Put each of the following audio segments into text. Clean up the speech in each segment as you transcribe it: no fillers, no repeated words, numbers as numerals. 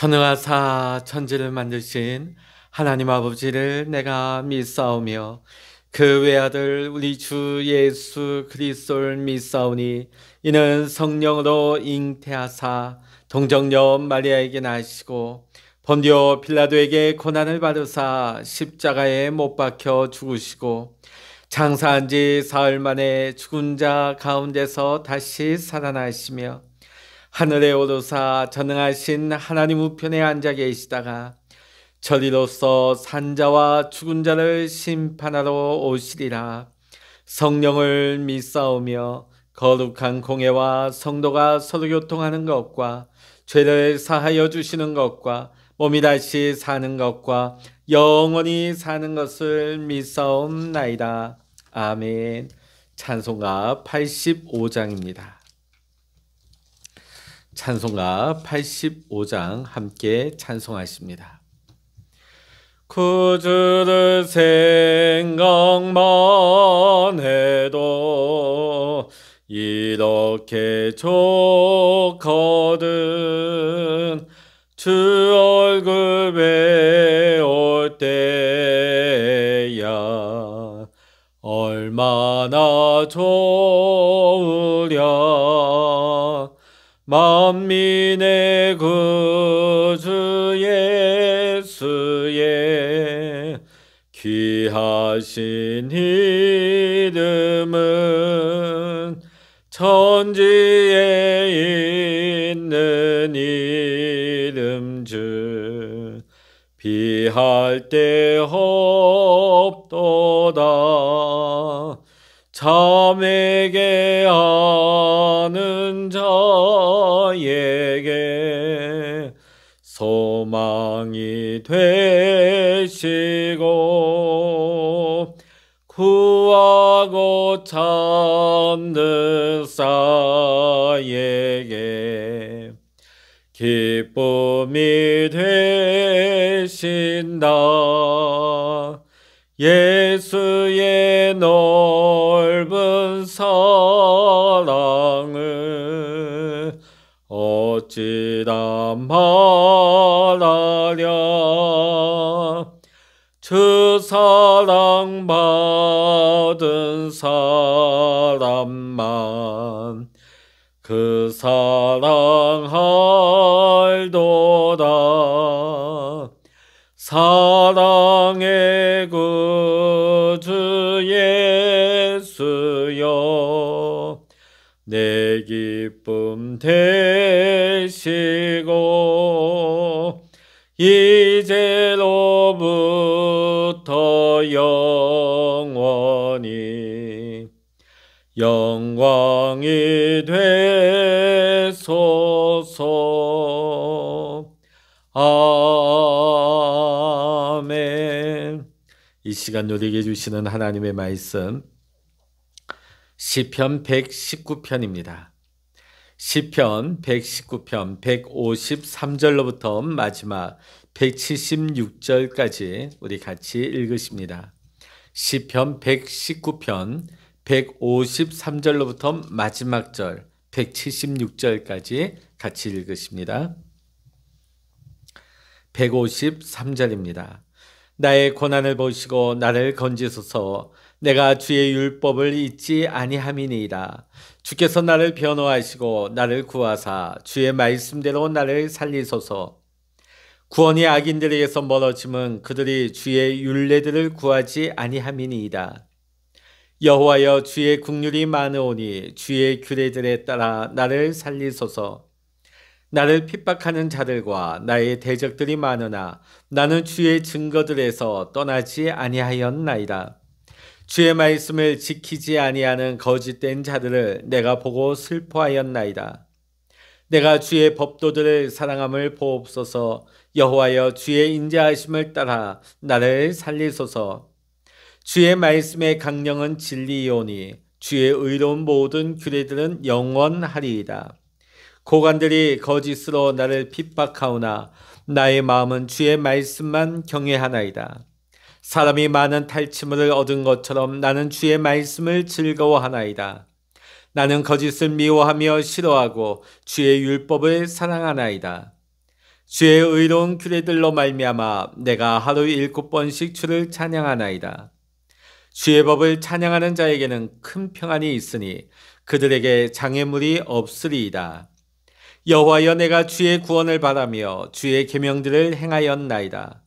전능하사 천지를 만드신 하나님 아버지를 내가 믿사오며 그 외아들 우리 주 예수 그리스도를 믿사오니 이는 성령으로 잉태하사 동정녀 마리아에게 나시고 본디오 빌라도에게 고난을 받으사 십자가에 못 박혀 죽으시고 장사한 지 사흘 만에 죽은 자 가운데서 다시 살아나시며 하늘에 오르사 전능하신 하나님 우편에 앉아 계시다가 저리로서 산자와 죽은 자를 심판하러 오시리라. 성령을 믿사오며 거룩한 공회와 성도가 서로 교통하는 것과 죄를 사하여 주시는 것과 몸이 다시 사는 것과 영원히 사는 것을 믿사옵나이다. 아멘. 찬송가 85장입니다. 찬송가 85장 함께 찬송하십니다. 구주를 생각만 해도 이렇게 좋거든. 주 얼굴 배울 때야 얼마나 좋으랴. 만민의 구주 예수의 귀하신 이름은 천지에 있는 이름 중 비할 데 없도다. 잠에게 아는 자에게 소망이 되시고 구하고 찾는 자에게 기쁨이 되신다. 예수의 넓은 사랑을 어찌다 말하랴. 주 사랑 받은 사람만 그 사랑 알도다. 사랑의 구주 예수여 내 기쁨 되시고 이제로부터 영원히 영광이 되소서. 아멘. 이 시간 누리게 해주시는 하나님의 말씀 시편 119편입니다. 시편 119편 153절로부터 마지막 176절까지 우리 같이 읽으십니다. 시편 119편 153절로부터 마지막 절 176절까지 같이 읽으십니다. 153절입니다. 나의 고난을 보시고 나를 건지소서. 내가 주의 율법을 잊지 아니함이니이다. 주께서 나를 변호하시고 나를 구하사 주의 말씀대로 나를 살리소서. 구원이 악인들에게서 멀어짐은 그들이 주의 율례들을 구하지 아니함이니이다. 여호와여 주의 긍휼이 많으오니 주의 규례들에 따라 나를 살리소서. 나를 핍박하는 자들과 나의 대적들이 많으나 나는 주의 증거들에서 떠나지 아니하였나이다. 주의 말씀을 지키지 아니하는 거짓된 자들을 내가 보고 슬퍼하였나이다. 내가 주의 법도들을 사랑함을 보옵소서. 여호와여 주의 인자하심을 따라 나를 살리소서. 주의 말씀의 강령은 진리이오니 주의 의로운 모든 규례들은 영원하리이다. 고관들이 거짓으로 나를 핍박하오나 나의 마음은 주의 말씀만 경외하나이다. 사람이 많은 탈취물을 얻은 것처럼 나는 주의 말씀을 즐거워하나이다. 나는 거짓을 미워하며 싫어하고 주의 율법을 사랑하나이다. 주의 의로운 규례들로 말미암아 내가 하루 7번씩 주를 찬양하나이다. 주의 법을 찬양하는 자에게는 큰 평안이 있으니 그들에게 장애물이 없으리이다. 여호와여, 내가 주의 구원을 바라며 주의 계명들을 행하였나이다.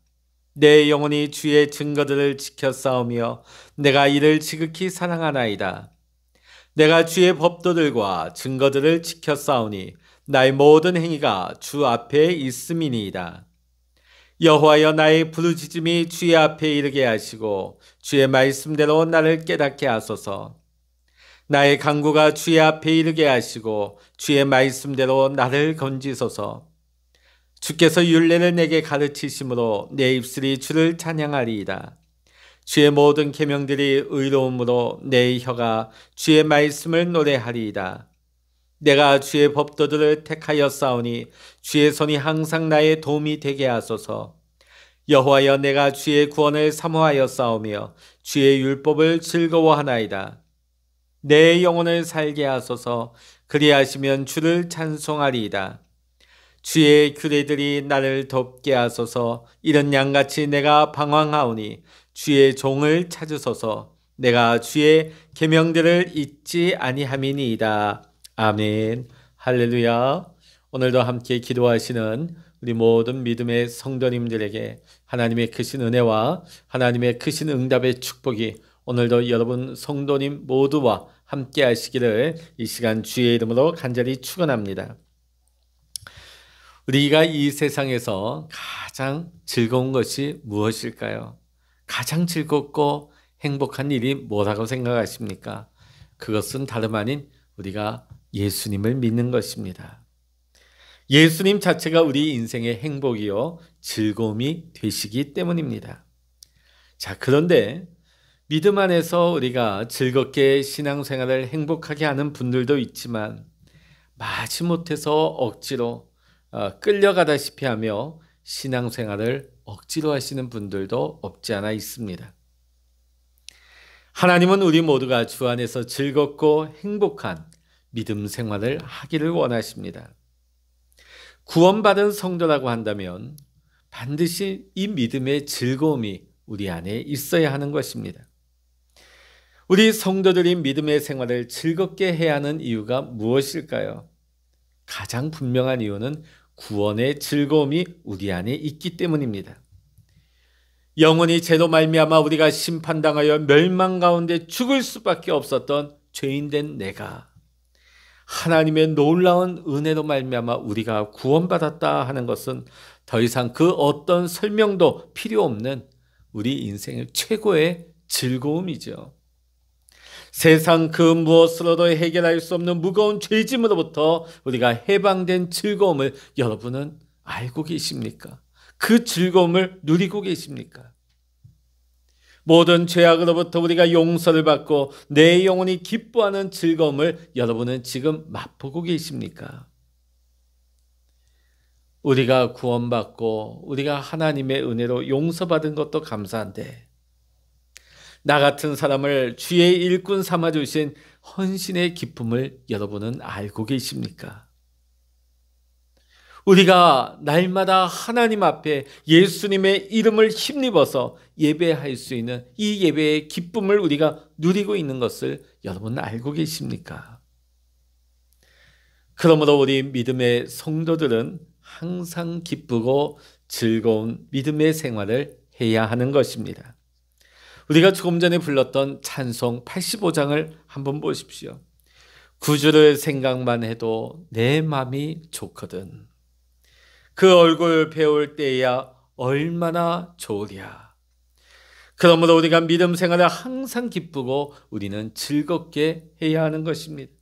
내 영혼이 주의 증거들을 지켜 싸우며 내가 이를 지극히 사랑하나이다. 내가 주의 법도들과 증거들을 지켜 싸우니 나의 모든 행위가 주 앞에 있음이니이다. 여호와여, 나의 부르짖음이 주의 앞에 이르게 하시고 주의 말씀대로 나를 깨닫게 하소서. 나의 간구가 주의 앞에 이르게 하시고 주의 말씀대로 나를 건지소서. 주께서 율례를 내게 가르치심으로 내 입술이 주를 찬양하리이다. 주의 모든 계명들이 의로움으로 내 혀가 주의 말씀을 노래하리이다. 내가 주의 법도들을 택하여 싸우니 주의 손이 항상 나의 도움이 되게 하소서. 여호와여, 내가 주의 구원을 사모하여 싸우며 주의 율법을 즐거워하나이다. 내 영혼을 살게 하소서. 그리하시면 주를 찬송하리이다. 주의 규례들이 나를 덮게 하소서. 이런 양같이 내가 방황하오니 주의 종을 찾으소서. 내가 주의 계명들을 잊지 아니함이니이다. 아멘. 할렐루야. 오늘도 함께 기도하시는 우리 모든 믿음의 성도님들에게 하나님의 크신 은혜와 하나님의 크신 응답의 축복이 오늘도 여러분 성도님 모두와 함께 하시기를 이 시간 주의 이름으로 간절히 축원합니다. 우리가 이 세상에서 가장 즐거운 것이 무엇일까요? 가장 즐겁고 행복한 일이 뭐라고 생각하십니까? 그것은 다름 아닌 우리가 예수님을 믿는 것입니다. 예수님 자체가 우리 인생의 행복이요 즐거움이 되시기 때문입니다. 자, 그런데 믿음 안에서 우리가 즐겁게 신앙생활을 행복하게 하는 분들도 있지만 마지못해서 억지로 끌려가다시피 하며 신앙생활을 억지로 하시는 분들도 없지 않아 있습니다. 하나님은 우리 모두가 주 안에서 즐겁고 행복한 믿음 생활을 하기를 원하십니다. 구원받은 성도라고 한다면 반드시 이 믿음의 즐거움이 우리 안에 있어야 하는 것입니다. 우리 성도들이 믿음의 생활을 즐겁게 해야 하는 이유가 무엇일까요? 가장 분명한 이유는 구원의 즐거움이 우리 안에 있기 때문입니다. 영원히 죄로 말미암아 우리가 심판당하여 멸망 가운데 죽을 수밖에 없었던 죄인된 내가 하나님의 놀라운 은혜로 말미암아 우리가 구원받았다 하는 것은 더 이상 그 어떤 설명도 필요 없는 우리 인생의 최고의 즐거움이죠. 세상 그 무엇으로도 해결할 수 없는 무거운 죄짐으로부터 우리가 해방된 즐거움을 여러분은 알고 계십니까? 그 즐거움을 누리고 계십니까? 모든 죄악으로부터 우리가 용서를 받고 내 영혼이 기뻐하는 즐거움을 여러분은 지금 맛보고 계십니까? 우리가 구원받고 우리가 하나님의 은혜로 용서받은 것도 감사한데 나 같은 사람을 주의 일꾼 삼아주신 헌신의 기쁨을 여러분은 알고 계십니까? 우리가 날마다 하나님 앞에 예수님의 이름을 힘입어서 예배할 수 있는 이 예배의 기쁨을 우리가 누리고 있는 것을 여러분 알고 계십니까? 그러므로 우리 믿음의 성도들은 항상 기쁘고 즐거운 믿음의 생활을 해야 하는 것입니다. 우리가 조금 전에 불렀던 찬송 85장을 한번 보십시오. 구주를 생각만 해도 내 맘이 좋거든. 그 얼굴 배울 때야 얼마나 좋으랴. 그러므로 우리가 믿음 생활을 항상 기쁘고 우리는 즐겁게 해야 하는 것입니다.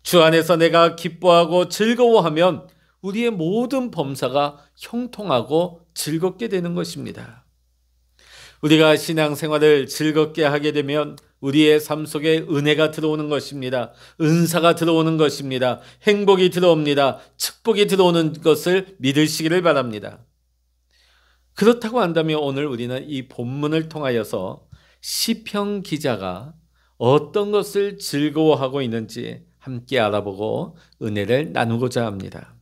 주 안에서 내가 기뻐하고 즐거워하면 우리의 모든 범사가 형통하고 즐겁게 되는 것입니다. 우리가 신앙생활을 즐겁게 하게 되면 우리의 삶 속에 은혜가 들어오는 것입니다. 은사가 들어오는 것입니다. 행복이 들어옵니다. 축복이 들어오는 것을 믿으시기를 바랍니다. 그렇다고 한다면 오늘 우리는 이 본문을 통하여서 시편 기자가 어떤 것을 즐거워하고 있는지 함께 알아보고 은혜를 나누고자 합니다.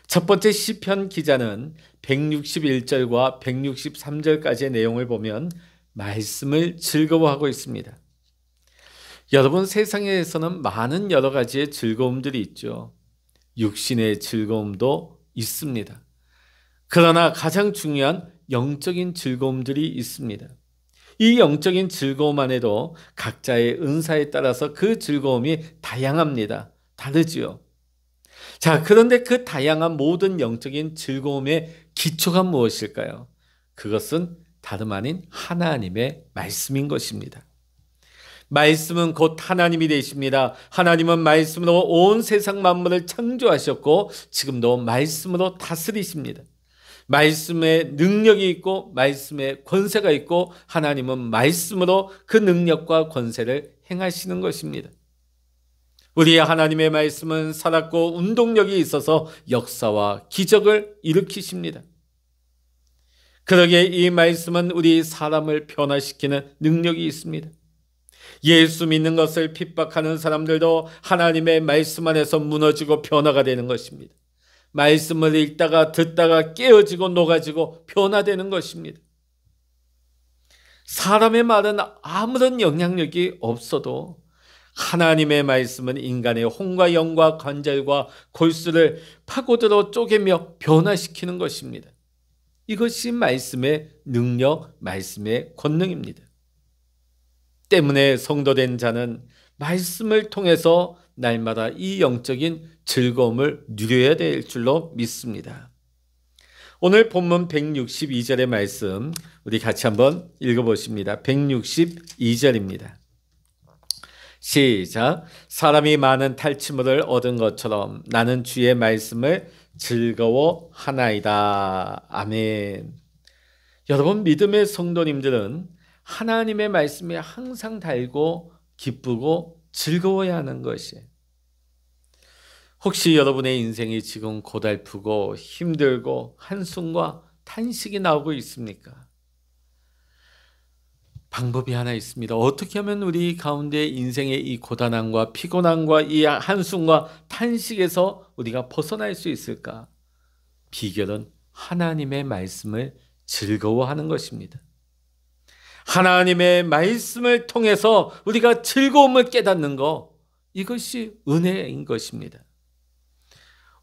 첫 번째 시편 기자는 161절과 163절까지의 내용을 보면 말씀을 즐거워하고 있습니다. 여러분, 세상에서는 많은 여러 가지의 즐거움들이 있죠. 육신의 즐거움도 있습니다. 그러나 가장 중요한 영적인 즐거움들이 있습니다. 이 영적인 즐거움 안에도 각자의 은사에 따라서 그 즐거움이 다양합니다. 다르지요. 자, 그런데 그 다양한 모든 영적인 즐거움의 기초가 무엇일까요? 그것은 다름 아닌 하나님의 말씀인 것입니다. 말씀은 곧 하나님이 되십니다. 하나님은 말씀으로 온 세상 만물을 창조하셨고 지금도 말씀으로 다스리십니다. 말씀에 능력이 있고 말씀에 권세가 있고 하나님은 말씀으로 그 능력과 권세를 행하시는 것입니다. 우리의 하나님의 말씀은 살았고 운동력이 있어서 역사와 기적을 일으키십니다. 그러기에 이 말씀은 우리 사람을 변화시키는 능력이 있습니다. 예수 믿는 것을 핍박하는 사람들도 하나님의 말씀 안에서 무너지고 변화가 되는 것입니다. 말씀을 읽다가 듣다가 깨어지고 녹아지고 변화되는 것입니다. 사람의 말은 아무런 영향력이 없어도 하나님의 말씀은 인간의 혼과 영과 관절과 골수를 파고들어 쪼개며 변화시키는 것입니다. 이것이 말씀의 능력, 말씀의 권능입니다. 때문에 성도된 자는 말씀을 통해서 날마다 이 영적인 즐거움을 누려야 될 줄로 믿습니다. 오늘 본문 162절의 말씀 우리 같이 한번 읽어보십니다. 162절입니다. 시작. 사람이 많은 탈취물을 얻은 것처럼 나는 주의 말씀을 즐거워하나이다. 아멘. 여러분, 믿음의 성도님들은 하나님의 말씀에 항상 달고 기쁘고 즐거워야 하는 것이에요. 혹시 여러분의 인생이 지금 고달프고 힘들고 한숨과 탄식이 나오고 있습니까? 방법이 하나 있습니다. 어떻게 하면 우리 가운데 인생의 이 고단함과 피곤함과 이 한숨과 탄식에서 우리가 벗어날 수 있을까? 비결은 하나님의 말씀을 즐거워하는 것입니다. 하나님의 말씀을 통해서 우리가 즐거움을 깨닫는 것, 이것이 은혜인 것입니다.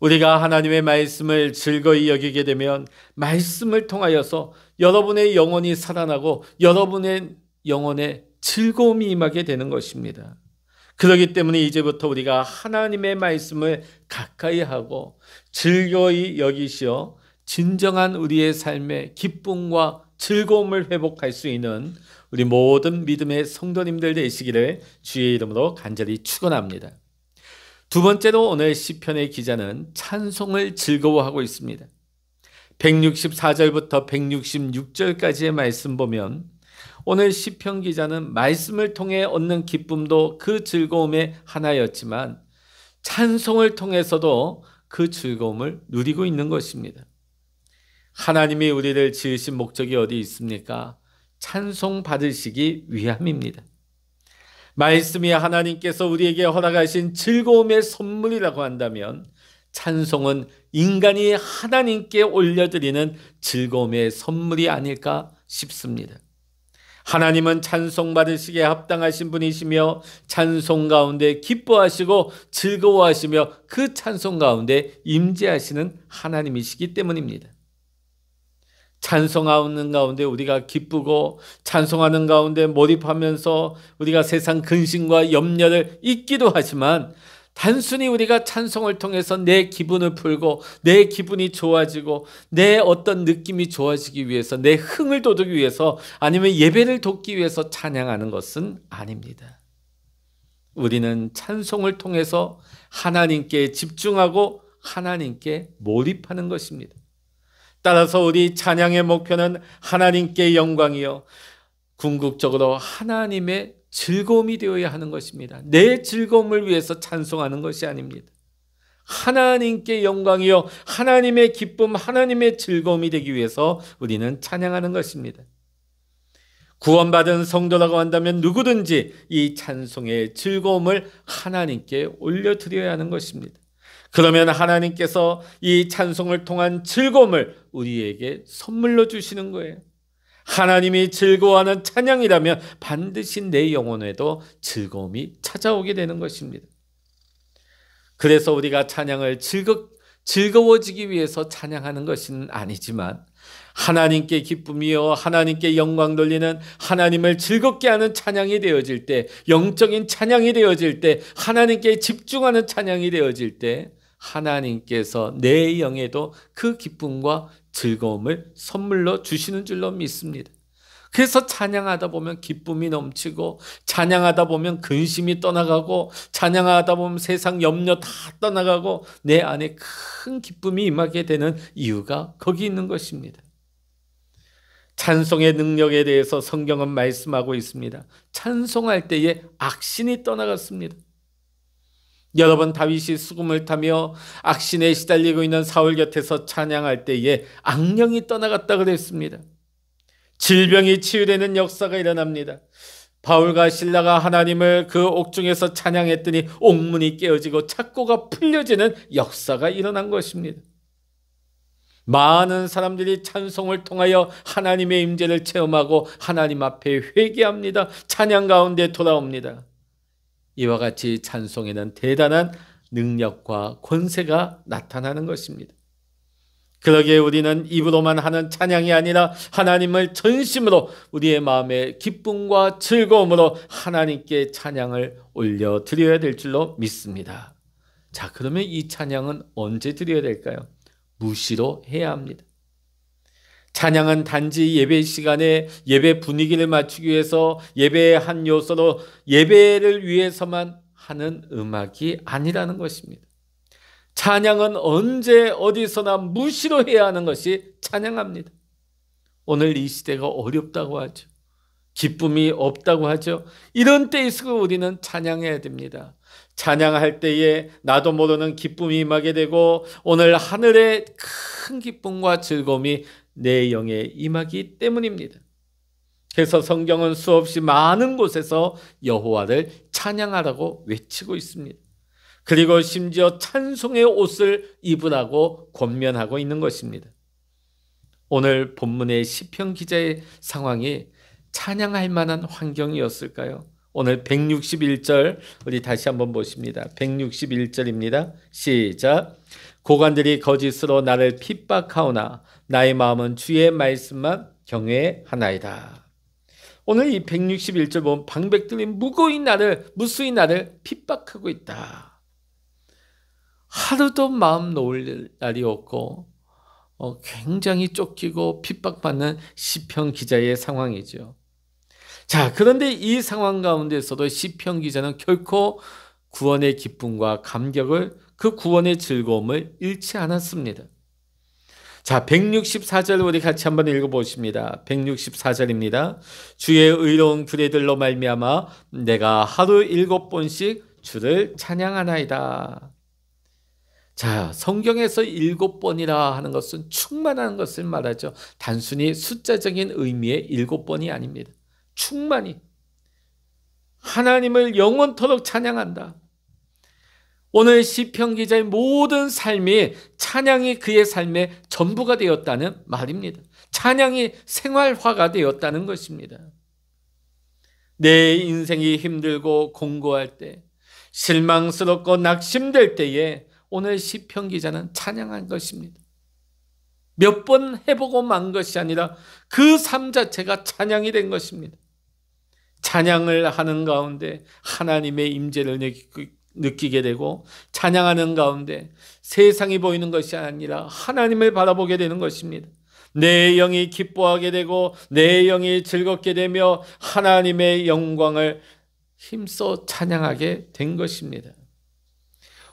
우리가 하나님의 말씀을 즐거이 여기게 되면 말씀을 통하여서 여러분의 영혼이 살아나고 여러분의 영혼에 즐거움이 임하게 되는 것입니다. 그렇기 때문에 이제부터 우리가 하나님의 말씀을 가까이 하고 즐거이 여기시어 진정한 우리의 삶의 기쁨과 즐거움을 회복할 수 있는 우리 모든 믿음의 성도님들 되시기를 주의 이름으로 간절히 축원합니다. 두 번째로 오늘 시편의 기자는 찬송을 즐거워하고 있습니다. 164절부터 166절까지의 말씀 보면 오늘 시편 기자는 말씀을 통해 얻는 기쁨도 그 즐거움의 하나였지만 찬송을 통해서도 그 즐거움을 누리고 있는 것입니다. 하나님이 우리를 지으신 목적이 어디 있습니까? 찬송 받으시기 위함입니다. 말씀이 하나님께서 우리에게 허락하신 즐거움의 선물이라고 한다면 찬송은 인간이 하나님께 올려드리는 즐거움의 선물이 아닐까 싶습니다. 하나님은 찬송 받으시기에 합당하신 분이시며 찬송 가운데 기뻐하시고 즐거워하시며 그 찬송 가운데 임재하시는 하나님이시기 때문입니다. 찬송하는 가운데 우리가 기쁘고 찬송하는 가운데 몰입하면서 우리가 세상 근심과 염려를 잊기도 하지만 단순히 우리가 찬송을 통해서 내 기분을 풀고 내 기분이 좋아지고 내 어떤 느낌이 좋아지기 위해서 내 흥을 돋우기 위해서 아니면 예배를 돕기 위해서 찬양하는 것은 아닙니다. 우리는 찬송을 통해서 하나님께 집중하고 하나님께 몰입하는 것입니다. 따라서 우리 찬양의 목표는 하나님께 영광이요 궁극적으로 하나님의 즐거움이 되어야 하는 것입니다. 내 즐거움을 위해서 찬송하는 것이 아닙니다. 하나님께 영광이요 하나님의 기쁨, 하나님의 즐거움이 되기 위해서 우리는 찬양하는 것입니다. 구원받은 성도라고 한다면 누구든지 이 찬송의 즐거움을 하나님께 올려드려야 하는 것입니다. 그러면 하나님께서 이 찬송을 통한 즐거움을 우리에게 선물로 주시는 거예요. 하나님이 즐거워하는 찬양이라면 반드시 내 영혼에도 즐거움이 찾아오게 되는 것입니다. 그래서 우리가 찬양을 즐거워지기 위해서 찬양하는 것은 아니지만 하나님께 기쁨이요 하나님께 영광 돌리는, 하나님을 즐겁게 하는 찬양이 되어질 때, 영적인 찬양이 되어질 때, 하나님께 집중하는 찬양이 되어질 때 하나님께서 내 영에도 그 기쁨과 즐거움을 선물로 주시는 줄로 믿습니다. 그래서 찬양하다 보면 기쁨이 넘치고, 찬양하다 보면 근심이 떠나가고, 찬양하다 보면 세상 염려 다 떠나가고 내 안에 큰 기쁨이 임하게 되는 이유가 거기 있는 것입니다. 찬송의 능력에 대해서 성경은 말씀하고 있습니다. 찬송할 때에 악신이 떠나갔습니다. 여러분, 다윗이 수금을 타며 악신에 시달리고 있는 사울 곁에서 찬양할 때에 악령이 떠나갔다 그랬습니다. 질병이 치유되는 역사가 일어납니다. 바울과 실라가 하나님을 그 옥중에서 찬양했더니 옥문이 깨어지고 착고가 풀려지는 역사가 일어난 것입니다. 많은 사람들이 찬송을 통하여 하나님의 임재를 체험하고 하나님 앞에 회개합니다. 찬양 가운데 돌아옵니다. 이와 같이 찬송에는 대단한 능력과 권세가 나타나는 것입니다. 그러기에 우리는 입으로만 하는 찬양이 아니라 하나님을 전심으로 우리의 마음의 기쁨과 즐거움으로 하나님께 찬양을 올려드려야 될 줄로 믿습니다. 자, 그러면 이 찬양은 언제 드려야 될까요? 무시로 해야 합니다. 찬양은 단지 예배 시간에 예배 분위기를 맞추기 위해서 예배의 한 요소로 예배를 위해서만 하는 음악이 아니라는 것입니다. 찬양은 언제 어디서나 무시로 해야 하는 것이 찬양합니다. 오늘 이 시대가 어렵다고 하죠. 기쁨이 없다고 하죠. 이런 때일수록 우리는 찬양해야 됩니다. 찬양할 때에 나도 모르는 기쁨이 임하게 되고 오늘 하늘의 큰 기쁨과 즐거움이 내 영에 임하기 때문입니다. 그래서 성경은 수없이 많은 곳에서 여호와를 찬양하라고 외치고 있습니다. 그리고 심지어 찬송의 옷을 입으라고 권면하고 있는 것입니다. 오늘 본문의 시편 기자의 상황이 찬양할 만한 환경이었을까요? 오늘 161절 우리 다시 한번 보십니다. 161절입니다. 시작. 고관들이 거짓으로 나를 핍박하오나 나의 마음은 주의 말씀만 경외하나이다. 오늘 이 161절 보면 방백들이 무수히 나를 핍박하고 있다. 하루도 마음 놓을 날이 없고 굉장히 쫓기고 핍박받는 시편 기자의 상황이죠. 자, 그런데 이 상황 가운데서도 시편 기자는 결코 구원의 기쁨과 감격을, 그 구원의 즐거움을 잃지 않았습니다. 자, 164절 우리 같이 한번 읽어보십니다. 164절입니다. 주의 의로운 규례들로 말미암아 내가 하루 7번씩 주를 찬양하나이다. 자, 성경에서 7번이라 하는 것은 충만한 것을 말하죠. 단순히 숫자적인 의미의 7번이 아닙니다. 충만히 하나님을 영원토록 찬양한다. 오늘 시편 기자의 모든 삶이 찬양이 그의 삶의 전부가 되었다는 말입니다. 찬양이 생활화가 되었다는 것입니다. 내 인생이 힘들고 공고할 때, 실망스럽고 낙심될 때에 오늘 시편 기자는 찬양한 것입니다. 몇 번 해보고 만 것이 아니라 그 삶 자체가 찬양이 된 것입니다. 찬양을 하는 가운데 하나님의 임재를 느끼게 되고, 찬양하는 가운데 세상이 보이는 것이 아니라 하나님을 바라보게 되는 것입니다. 내 영이 기뻐하게 되고 내 영이 즐겁게 되며 하나님의 영광을 힘써 찬양하게 된 것입니다.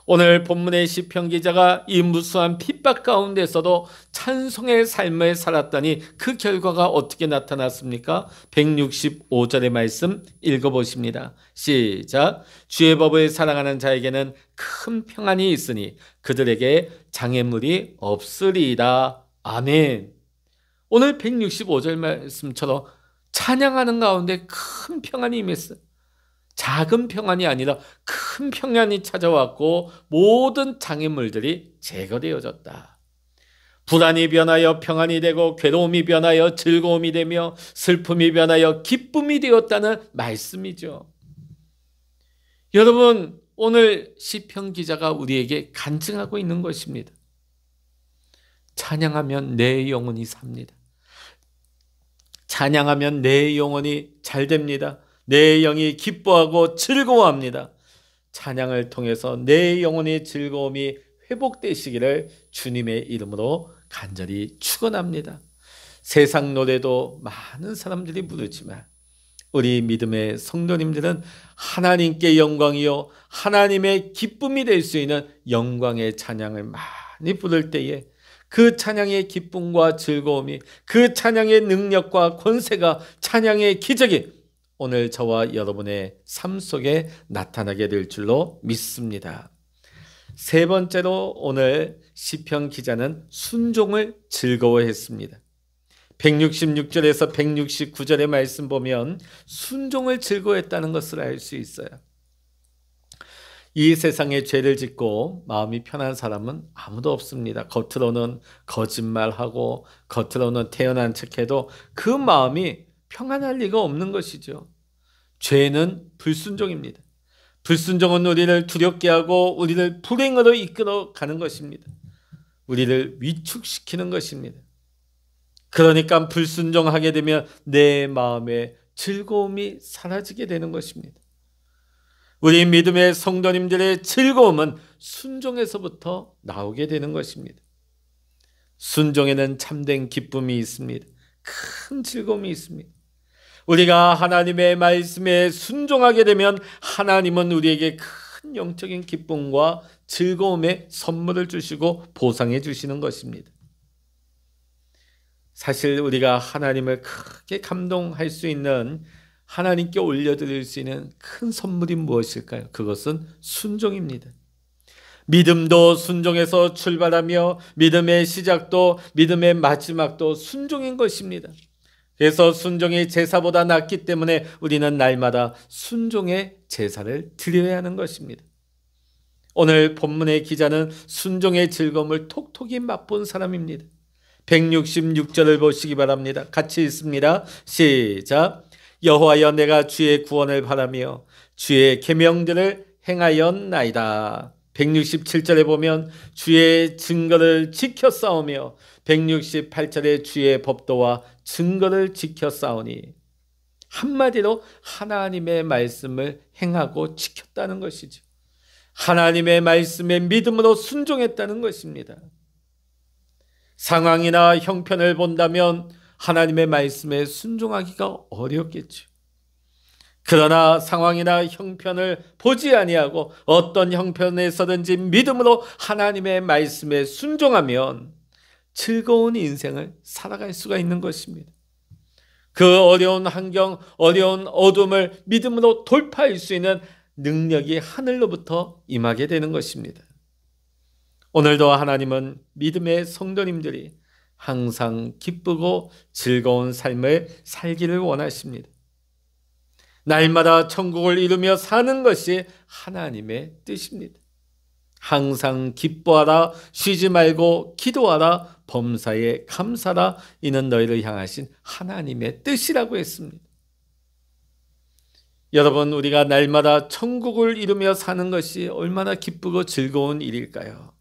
오늘 본문의 시편 기자가 이 무수한 핍박 가운데서도 찬송의 삶을 살았더니 그 결과가 어떻게 나타났습니까? 165절의 말씀 읽어보십니다. 시작. 주의 법을 사랑하는 자에게는 큰 평안이 있으니 그들에게 장애물이 없으리이다. 아멘. 오늘 165절 말씀처럼 찬양하는 가운데 큰 평안이 임했어요. 작은 평안이 아니라 큰 평안이 찾아왔고 모든 장애물들이 제거되어졌다. 불안이 변하여 평안이 되고 괴로움이 변하여 즐거움이 되며 슬픔이 변하여 기쁨이 되었다는 말씀이죠. 여러분, 오늘 시편 기자가 우리에게 간증하고 있는 것입니다. 찬양하면 내 영혼이 삽니다. 찬양하면 내 영혼이 잘 됩니다. 내 영이 기뻐하고 즐거워합니다. 찬양을 통해서 내 영혼의 즐거움이 회복되시기를 주님의 이름으로 간절히 축원합니다. 세상 노래도 많은 사람들이 부르지만 우리 믿음의 성도님들은 하나님께 영광이요 하나님의 기쁨이 될 수 있는 영광의 찬양을 많이 부를 때에 그 찬양의 기쁨과 즐거움이, 그 찬양의 능력과 권세가, 찬양의 기적이 오늘 저와 여러분의 삶 속에 나타나게 될 줄로 믿습니다. 세 번째로 오늘 시편 기자는 순종을 즐거워했습니다. 166절에서 169절의 말씀 보면 순종을 즐거워했다는 것을 알 수 있어요. 이 세상에 죄를 짓고 마음이 편한 사람은 아무도 없습니다. 겉으로는 거짓말하고 겉으로는 태연한 척해도 그 마음이 평안할 리가 없는 것이죠. 죄는 불순종입니다. 불순종은 우리를 두렵게 하고 우리를 불행으로 이끌어 가는 것입니다. 우리를 위축시키는 것입니다. 그러니까 불순종하게 되면 내 마음의 즐거움이 사라지게 되는 것입니다. 우리 믿음의 성도님들의 즐거움은 순종에서부터 나오게 되는 것입니다. 순종에는 참된 기쁨이 있습니다. 큰 즐거움이 있습니다. 우리가 하나님의 말씀에 순종하게 되면 하나님은 우리에게 큰 영적인 기쁨과 즐거움의 선물을 주시고 보상해 주시는 것입니다. 사실 우리가 하나님을 크게 감동할 수 있는, 하나님께 올려드릴 수 있는 큰 선물이 무엇일까요? 그것은 순종입니다. 믿음도 순종에서 출발하며 믿음의 시작도 믿음의 마지막도 순종인 것입니다. 그래서 순종이 제사보다 낫기 때문에 우리는 날마다 순종의 제사를 드려야 하는 것입니다. 오늘 본문의 기자는 순종의 즐거움을 톡톡히 맛본 사람입니다. 166절을 보시기 바랍니다. 같이 읽습니다. 시작. 여호와여, 내가 주의 구원을 바라며 주의 계명들을 행하였나이다. 167절에 보면 주의 증거를 지켜 싸우며 168절에 주의 법도와 증거를 지켜 싸우니, 한마디로 하나님의 말씀을 행하고 지켰다는 것이죠. 하나님의 말씀에 믿음으로 순종했다는 것입니다. 상황이나 형편을 본다면 하나님의 말씀에 순종하기가 어렵겠죠. 그러나 상황이나 형편을 보지 아니하고 어떤 형편에서든지 믿음으로 하나님의 말씀에 순종하면 즐거운 인생을 살아갈 수가 있는 것입니다. 그 어려운 환경, 어려운 어둠을 믿음으로 돌파할 수 있는 능력이 하늘로부터 임하게 되는 것입니다. 오늘도 하나님은 믿음의 성도님들이 항상 기쁘고 즐거운 삶을 살기를 원하십니다. 날마다 천국을 이루며 사는 것이 하나님의 뜻입니다. 항상 기뻐하라, 쉬지 말고 기도하라, 범사에 감사라, 이는 너희를 향하신 하나님의 뜻이라고 했습니다. 여러분, 우리가 날마다 천국을 이루며 사는 것이 얼마나 기쁘고 즐거운 일일까요?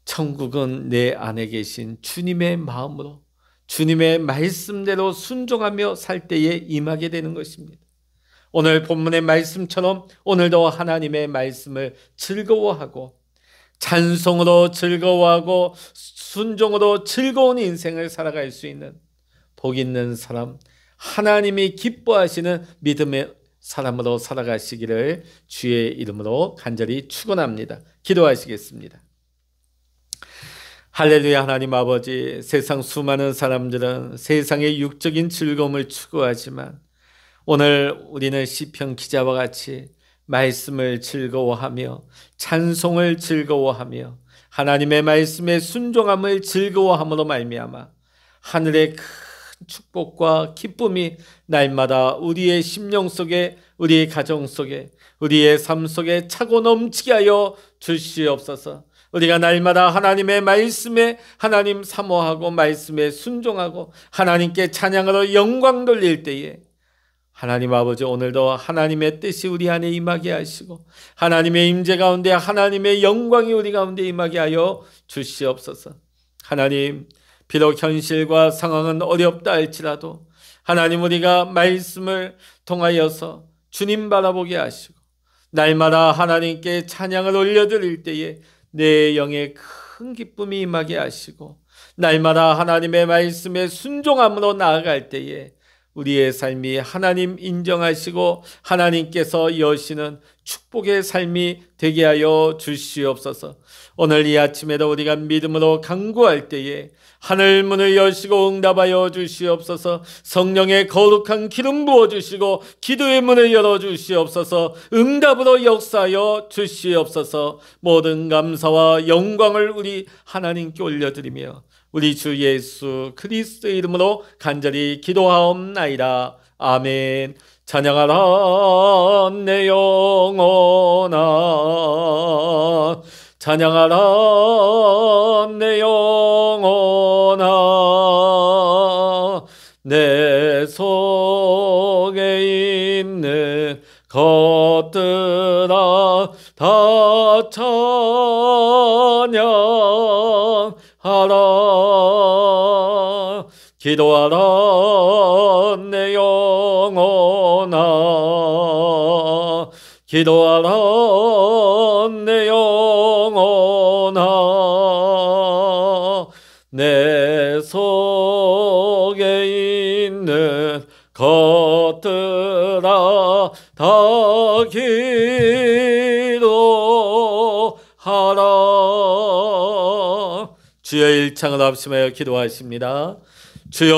천국은 내 안에 계신 주님의 마음으로, 주님의 말씀대로 순종하며 살 때에 임하게 되는 것입니다. 오늘 본문의 말씀처럼 오늘도 하나님의 말씀을 즐거워하고 찬송으로 즐거워하고 순종으로 즐거운 인생을 살아갈 수 있는 복 있는 사람, 하나님이 기뻐하시는 믿음의 사람으로 살아가시기를 주의 이름으로 간절히 축원합니다. 기도하시겠습니다. 할렐루야. 하나님 아버지, 세상 수많은 사람들은 세상의 육적인 즐거움을 추구하지만 오늘 우리는 시편 기자와 같이 말씀을 즐거워하며 찬송을 즐거워하며 하나님의 말씀에 순종함을 즐거워함으로 말미암아 하늘의 큰 축복과 기쁨이 날마다 우리의 심령 속에 우리의 가정 속에, 우리의 삶 속에 차고 넘치게 하여 주시옵소서. 우리가 날마다 하나님의 말씀에 하나님 사모하고 말씀에 순종하고 하나님께 찬양으로 영광 돌릴 때에 하나님 아버지, 오늘도 하나님의 뜻이 우리 안에 임하게 하시고 하나님의 임재 가운데 하나님의 영광이 우리 가운데 임하게 하여 주시옵소서. 하나님, 비록 현실과 상황은 어렵다 할지라도 하나님, 우리가 말씀을 통하여서 주님 바라보게 하시고 날마다 하나님께 찬양을 올려드릴 때에 내 영에 큰 기쁨이 임하게 하시고 날마다 하나님의 말씀에 순종함으로 나아갈 때에 우리의 삶이 하나님 인정하시고 하나님께서 여시는 축복의 삶이 되게 하여 주시옵소서. 오늘 이 아침에도 우리가 믿음으로 간구할 때에 하늘 문을 여시고 응답하여 주시옵소서. 성령의 거룩한 기름 부어주시고 기도의 문을 열어주시옵소서. 응답으로 역사하여 주시옵소서. 모든 감사와 영광을 우리 하나님께 올려드리며 우리 주 예수 그리스도의 이름으로 간절히 기도하옵나이다. 아멘. 찬양하라 내 영혼아, 찬양하라 내 영혼아, 내 속에 있는 것들아 다 찬양하라. 기도하라 내 영혼아, 기도하라 내 영혼아, 내 속에 있는 것들아 다 기도하라. 주여, 일창을 합심하여 기도하십니다. 주여.